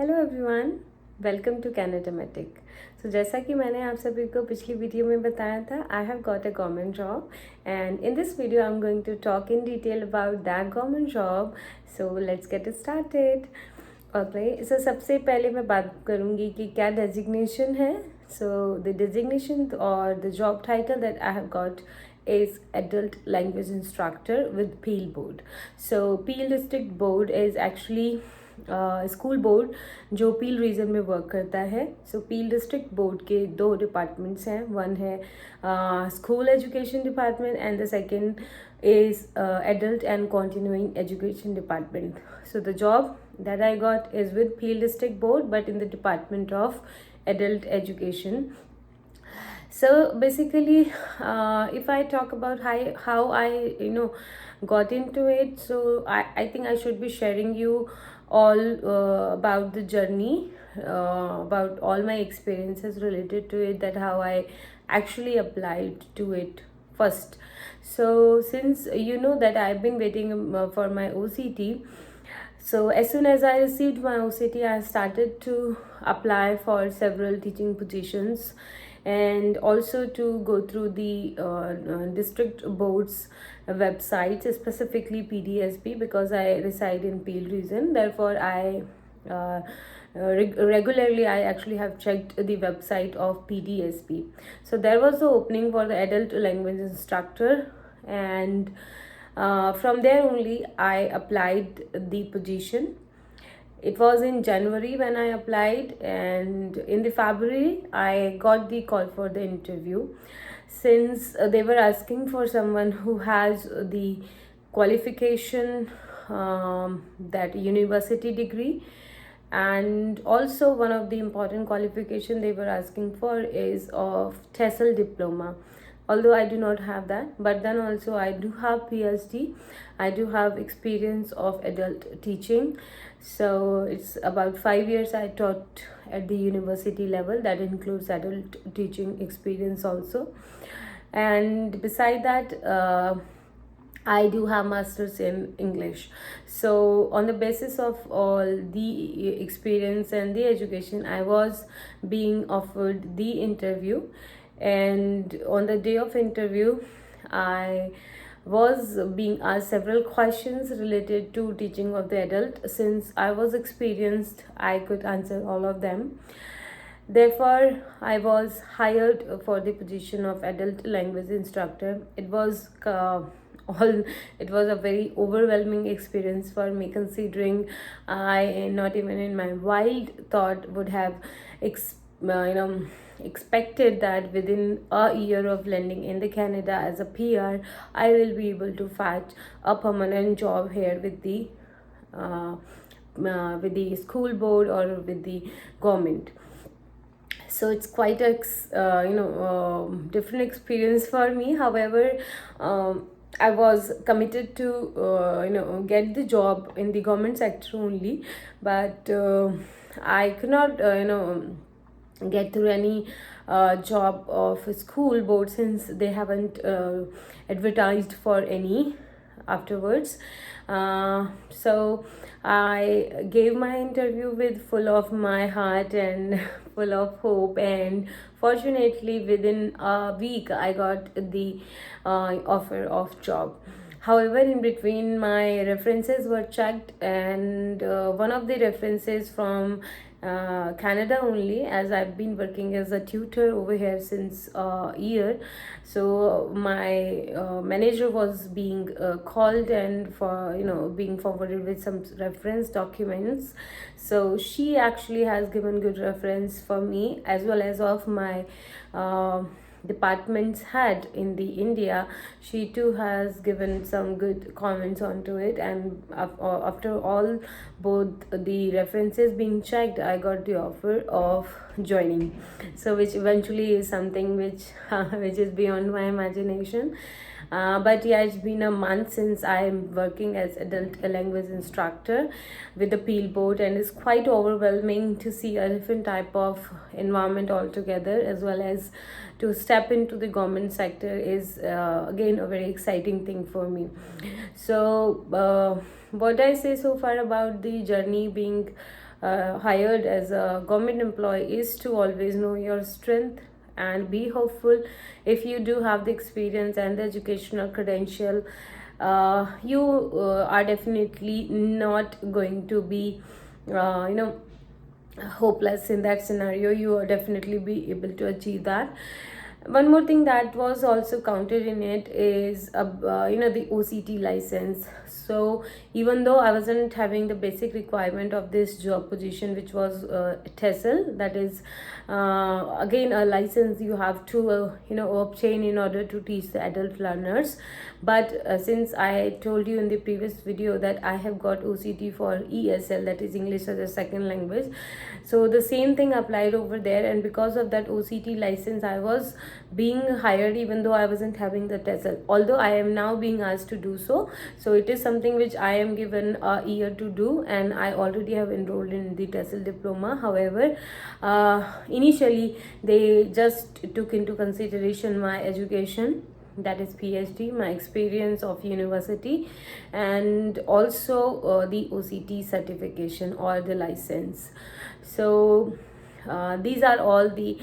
Hello everyone, welcome to कैनेडामेटिक। जैसा कि मैंने आप सभी को पिछली वीडियो में बताया था, I have got a government job and in this video I am going to talk in detail about that government job. So let's get started. Okay, so सबसे पहले मैं बात करूँगी कि क्या डेजिग्नेशन है। सो द डेजिग्नेशन और the job title that I have got is adult language instructor with Peel board. So Peel district board is actually school board जो पील रीजन में वर्क करता है। सो पील डिस्ट्रिक्ट बोर्ड के दो डिपार्टमेंट्स हैं, one है school education department and the second is adult and continuing education department. So the job that I got is with Peel District Board but in the Department of Adult Education. So basically if I talk about how I got into it, so I think I should be sharing you all about the journey, about all my experiences related to it, that how I actually applied to it first. So since you know that I've been waiting for my OCT, so as soon as I received my OCT, I started to apply for several teaching positions and also to go through the district boards websites, specifically PDSB, because I reside in Peel region. Therefore I regularly I actually have checked the website of PDSB. So there was the opening for the adult language instructor, and from there only I applied the position. It was in January when I applied, and in the February I got the call for the interview. Since they were asking for someone who has the qualification, that university degree, and also one of the important qualification they were asking for is of TESOL diploma. Although I do not have that, but then also I do have PhD. I do have experience of adult teaching. So it's about 5 years I taught at the university level. That includes adult teaching experience also. And beside that, I do have masters in English. So on the basis of all the experience and the education, I was being offered the interview. And on the day of interview, I was being asked several questions related to teaching of the adult. Since I was experienced, I could answer all of them. Therefore I was hired for the position of adult language instructor. It was a very overwhelming experience for me, considering I not even in my wild thought would have expected that within a year of landing in the Canada as a PR, I will be able to fetch a permanent job here with the school board or with the government. So it's quite a different experience for me. However, I was committed to get the job in the government sector only, but I could not get through any job of a school board, since they haven't advertised for any afterwards. So I gave my interview with full of my heart and full of hope, and fortunately within a week I got the offer of job. However, in between my references were checked, and one of the references from Canada only, as I've been working as a tutor over here since a year. So my manager was being called and for being forwarded with some reference documents. So she actually has given good reference for me, as well as of my department's head in the India. She too has given some good comments onto it, and after all both the references being checked, I got the offer of joining. So which eventually is something which which is beyond my imagination. But yeah, it's been a month since I'm working as adult language instructor with the Peel board, and it's quite overwhelming to see a different type of environment altogether, as well as to step into the government sector is again a very exciting thing for me. So what I say so far about the journey being hired as a government employee is to always know your strength and be hopeful. If you do have the experience and the educational credential, you are definitely not going to be hopeless in that scenario. You are definitely be able to achieve that. One more thing that was also counted in it is the OCT license. So even though I wasn't having the basic requirement of this job position, which was TESOL, that is again a license you have to obtain in order to teach the adult learners. But since I told you in the previous video that I have got OCT for ESL, that is English as a second language, so the same thing applied over there, and because of that OCT license I was being hired even though I wasn't having the TESOL, although I am now being asked to do so. So it is something which I am given a year to do, and I already have enrolled in the TESOL diploma. However, initially they just took into consideration my education, that is PhD, my experience of university, and also the OCT certification or the license. So these are all the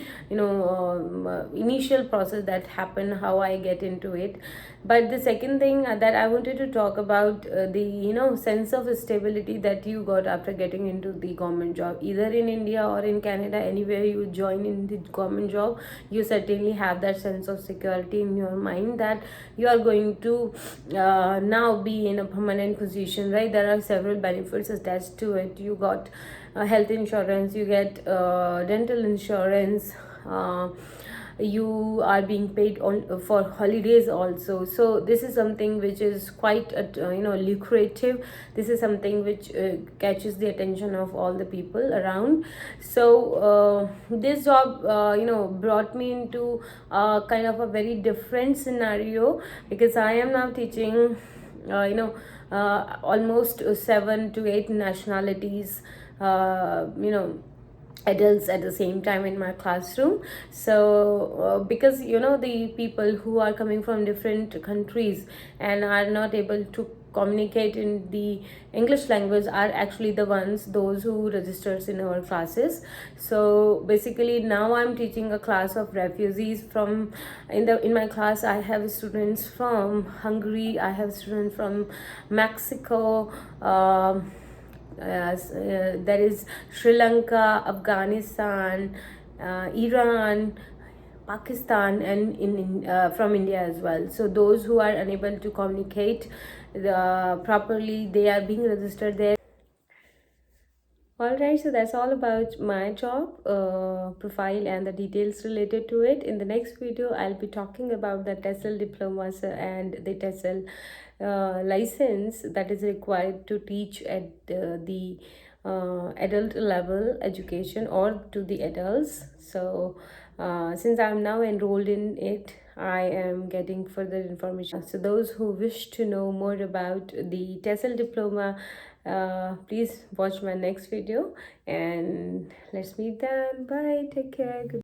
initial process that happened, how I get into it. But the second thing that I wanted to talk about, the sense of stability that you got after getting into the government job, either in India or in Canada, anywhere you join in the government job, you certainly have that sense of security in your mind that you are going to now be in a permanent position, right? There are several benefits attached to it. You got health insurance, you get dental insurance, you are being paid on for holidays also. So this is something which is quite lucrative. This is something which catches the attention of all the people around. So this job brought me into kind of a very different scenario, because I am now teaching almost 7 to 8 nationalities, adults at the same time in my classroom. So because the people who are coming from different countries and are not able to communicate in the English language are actually those who registers in our classes. So basically now I'm teaching a class of refugees from in my class. I have students from Hungary, I have students from Mexico, there is Sri Lanka, Afghanistan, Iran, Pakistan, and from India as well. So those who are unable to communicate properly, they are being registered there. Alright, so that's all about my job profile and the details related to it. In the next video, I'll be talking about the TESOL diplomas and the TESOL license that is required to teach at the adult level education or to the adults. So since I'm now enrolled in it, I am getting further information. So those who wish to know more about the TESOL diploma, please watch my next video, and let's meet then. Bye, take care.